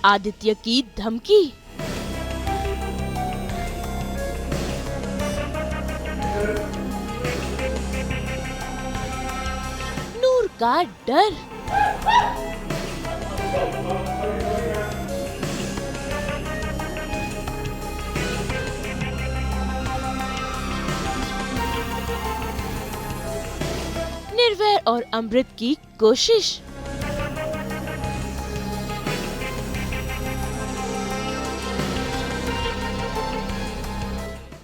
आदित्य की धमकी। नूर का डर। निर्वैर और अमृत की कोशिश।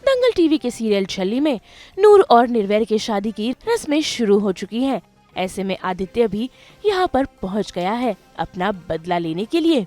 दंगल टीवी के सीरियल छल्ली में नूर और निर्वैर की शादी की रस्में शुरू हो चुकी हैं। ऐसे में आदित्य भी यहाँ पर पहुँच गया है अपना बदला लेने के लिए।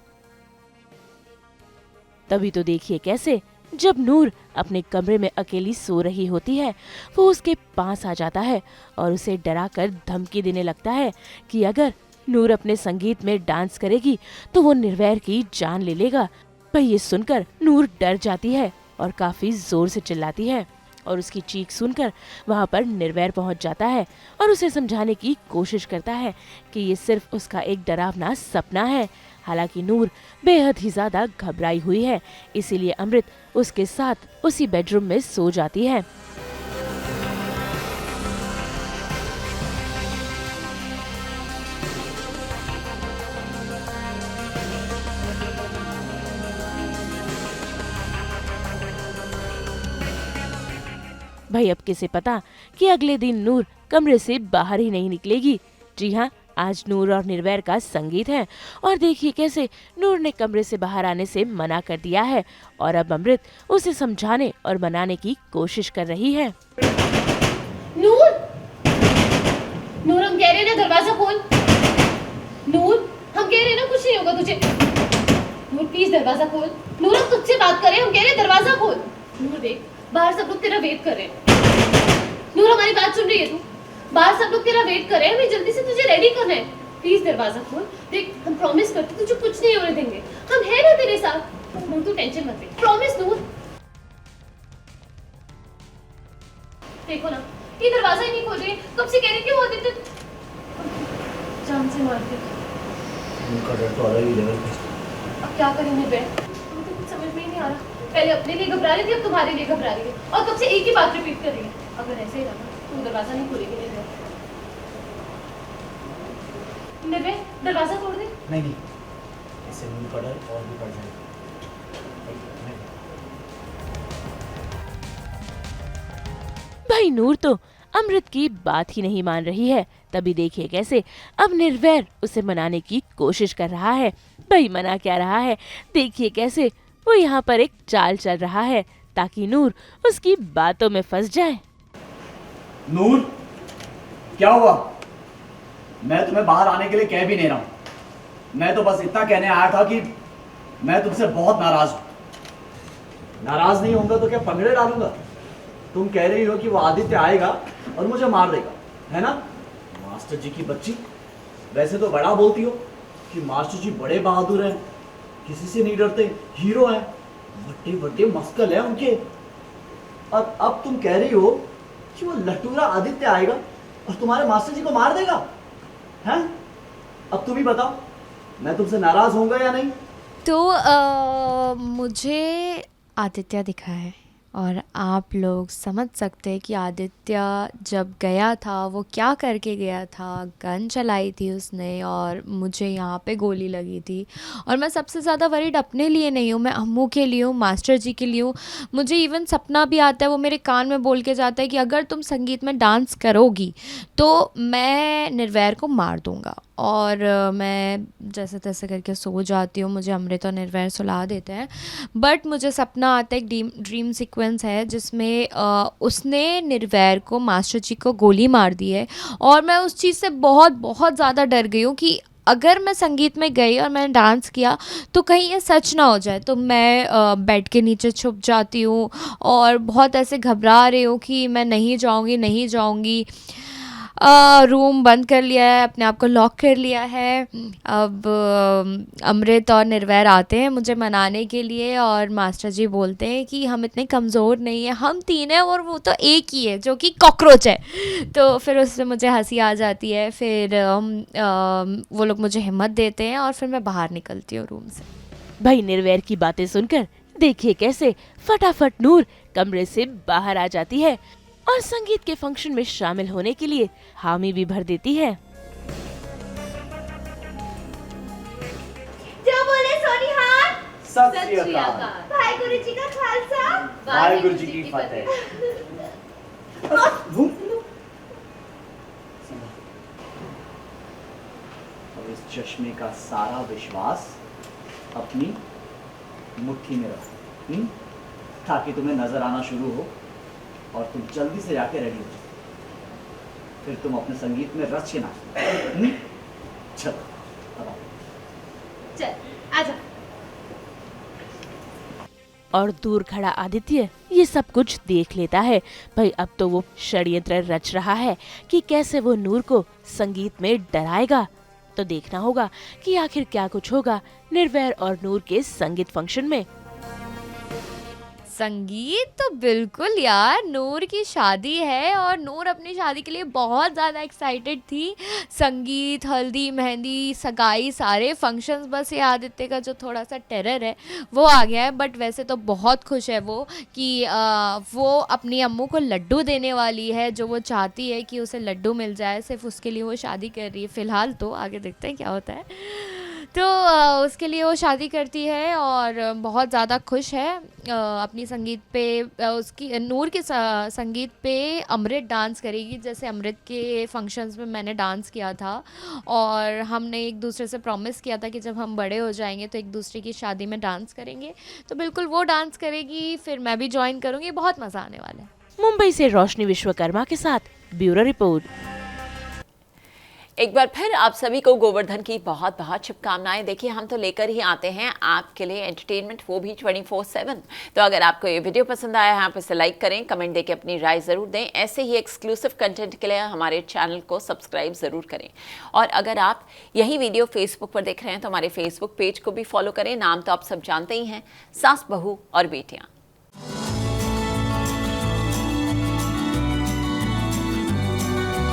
तभी तो देखिए कैसे जब नूर अपने कमरे में अकेली सो रही होती है, वो उसके पास आ जाता है और उसे डराकर धमकी देने लगता है कि अगर नूर अपने संगीत में डांस करेगी तो वो निर्वैर की जान ले लेगा। पर ये सुनकर नूर डर जाती है और काफी जोर से चिल्लाती है और उसकी चीख सुनकर वहाँ पर निर्वैर पहुँच जाता है और उसे समझाने की कोशिश करता है कि ये सिर्फ उसका एक डरावना सपना है। हालांकि नूर बेहद ही ज्यादा घबराई हुई है, इसीलिए अमृत उसके साथ उसी बेडरूम में सो जाती है। भाई अब किसे पता कि अगले दिन नूर कमरे से बाहर ही नहीं निकलेगी। जी हाँ, आज नूर और निर्वैर का संगीत है और देखिए कैसे नूर ने कमरे से बाहर आने से मना कर दिया है और अब अमृत उसे समझाने और मनाने की कोशिश कर रही है। नूर, नूर हम कह रहे हैं ना दरवाजा खोल। नूर हम कह रहे हैं ना कुछ नहीं होगा तुझे। नूर प्लीज दरवाजा खोल। नूर हम तुझसे बात कर रहे हैं, हम कह रहे हैं दरवाजा खोल। नूर देख बाहर सब लोग तेरा वेट कर रहे हैं। नूर हमारी बात सुन रही है तू? बाहर सब लोग तेरा वेट कर रहे हैं, हमें जल्दी से तुझे रेडी करना है। प्लीज दरवाजा खोल। देख हम प्रॉमिस करते तुझे कुछ नहीं होने देंगे, हम हैं ना तेरे साथ। नूर तू टेंशन मत ले, प्रॉमिस नूर। देखो ना ये दरवाजा ही नहीं खोल रही है, कब से कह रही थी वो आदित्य जान से मार दे। उनका डर तो अलग ही लेवल पे। अब क्या करेंगे बे? मुझे कुछ समझ में ही नहीं आ रहा। पहले अपने लिए घबरा रही थी, अब तुम्हारे लिए घबरा रही है और कब से एक ही बात रिपीट कर रही है। अगर ऐसे ही रहा तो दरवाजा नहीं खोलेगी। निर्भय दरवाजा तोड़ दे। नहीं नहीं, इससे उनका डर और भी बढ़ जाएगा। भाई नूर तो अमृत की बात ही नहीं मान रही है। तभी देखिए कैसे अब निर्वैर उसे मनाने की कोशिश कर रहा है। भाई मना क्या रहा है, देखिए कैसे वो यहाँ पर एक चाल चल रहा है ताकि नूर उसकी बातों में फंस जाए। नूर क्या हुआ? मैं तुम्हें बाहर आने के लिए कह भी नहीं रहा हूं। मैं तो बस इतना कहने आया था कि मैं तुमसे बहुत नाराज हूं। नाराज नहीं होऊंगा तो क्या पंगड़े डालूंगा? तुम कह रही हो कि वो आदित्य आएगा और मुझे मार देगा, है ना? मास्टर जी की बच्ची, वैसे तो बड़ा बोलती हो कि मास्टर जी बड़े बहादुर हैं, किसी से नहीं डरते, हीरो हैं, बड़े बड़े मस्कल हैं उनके। और अब तुम कह रही हो कि वो लटूरा आदित्य आएगा और तुम्हारे मास्टर जी को मार देगा, हैं? अब तुम ही बताओ, मैं तुमसे नाराज होऊंगा या नहीं? तो मुझे आदित्य दिखा है और आप लोग समझ सकते हैं कि आदित्य जब गया था वो क्या करके गया था। गन चलाई थी उसने और मुझे यहाँ पे गोली लगी थी। और मैं सबसे ज़्यादा वरीड अपने लिए नहीं हूँ, मैं अम्मू के लिए हूँ, मास्टर जी के लिए हूँ। मुझे इवन सपना भी आता है, वो मेरे कान में बोल के जाता है कि अगर तुम संगीत में डांस करोगी तो मैं निर्वैर को मार दूँगा। और मैं जैसे तैसे करके सो जाती हूँ, मुझे अमृत और निर्वैर सुला देते हैं। बट मुझे सपना आता है, एक ड्रीम सीक्वेंस है जिसमें उसने निर्वैर को, मास्टर जी को गोली मार दी है। और मैं उस चीज़ से बहुत बहुत ज़्यादा डर गई हूँ कि अगर मैं संगीत में गई और मैंने डांस किया तो कहीं ये सच ना हो जाए। तो मैं बेड के नीचे छुप जाती हूँ और बहुत ऐसे घबरा रही हूँ कि मैं नहीं जाऊँगी, नहीं जाऊँगी। रूम बंद कर लिया है, अपने आप को लॉक कर लिया है। अब अमृत और निर्वैर आते हैं मुझे मनाने के लिए और मास्टर जी बोलते हैं कि हम इतने कमज़ोर नहीं हैं, हम 3 हैं और वो तो एक ही है जो कि कॉकरोच है। तो फिर उससे मुझे हंसी आ जाती है। फिर वो लोग मुझे हिम्मत देते हैं और फिर मैं बाहर निकलती हूँ रूम से। भाई निर्वैर की बातें सुनकर देखिए कैसे फटाफट नूर कमरे से बाहर आ जाती है और संगीत के फंक्शन में शामिल होने के लिए हामी भी भर देती है। जो बोले सोनिहार, सत श्री अकाल। भाई गुरु जी का खालसा, वाहिगुरु जी की फतेह। अब इस चश्मे का सारा विश्वास अपनी मुट्ठी में रखो, ताकि तुम्हें नजर आना शुरू हो और तुम जल्दी से जाके रेडी हो जाओ। फिर तुम अपने संगीत में रच के नाचो। चलो अब आओ। चल आजा। और दूर खड़ा आदित्य ये सब कुछ देख लेता है। भाई अब तो वो षड्यंत्र रच रहा है कि कैसे वो नूर को संगीत में डराएगा। तो देखना होगा कि आखिर क्या कुछ होगा निर्वैर और नूर के संगीत फंक्शन में। संगीत तो बिल्कुल यार, नूर की शादी है और नूर अपनी शादी के लिए बहुत ज़्यादा एक्साइटेड थी। संगीत, हल्दी, मेहंदी, सगाई, सारे फंक्शंस, बस ये आदित्य का जो थोड़ा सा टेरर है वो आ गया है। बट वैसे तो बहुत खुश है वो कि वो अपनी अम्मू को लड्डू देने वाली है, जो वो चाहती है कि उसे लड्डू मिल जाए, सिर्फ उसके लिए वो शादी कर रही है फ़िलहाल। तो आगे देखते हैं क्या होता है। तो उसके लिए वो शादी करती है और बहुत ज़्यादा खुश है। अपनी संगीत पे उसकी नूर के संगीत पे अमृत डांस करेगी, जैसे अमृत के फंक्शंस में मैंने डांस किया था। और हमने एक दूसरे से प्रॉमिस किया था कि जब हम बड़े हो जाएंगे तो एक दूसरे की शादी में डांस करेंगे। तो बिल्कुल वो डांस करेगी, फिर मैं भी ज्वाइन करूँगी। बहुत मज़ा आने वाला है। मुंबई से रोशनी विश्वकर्मा के साथ ब्यूरो रिपोर्ट। एक बार फिर आप सभी को गोवर्धन की बहुत बहुत शुभकामनाएं। देखिए हम तो लेकर ही आते हैं आपके लिए एंटरटेनमेंट, वो भी 24/7। तो अगर आपको ये वीडियो पसंद आया है आप इसे लाइक करें, कमेंट देके अपनी राय ज़रूर दें। ऐसे ही एक्सक्लूसिव कंटेंट के लिए हमारे चैनल को सब्सक्राइब ज़रूर करें। और अगर आप यही वीडियो फेसबुक पर देख रहे हैं तो हमारे फेसबुक पेज को भी फॉलो करें। नाम तो आप सब जानते ही हैं, सास बहू और बेटियाँ।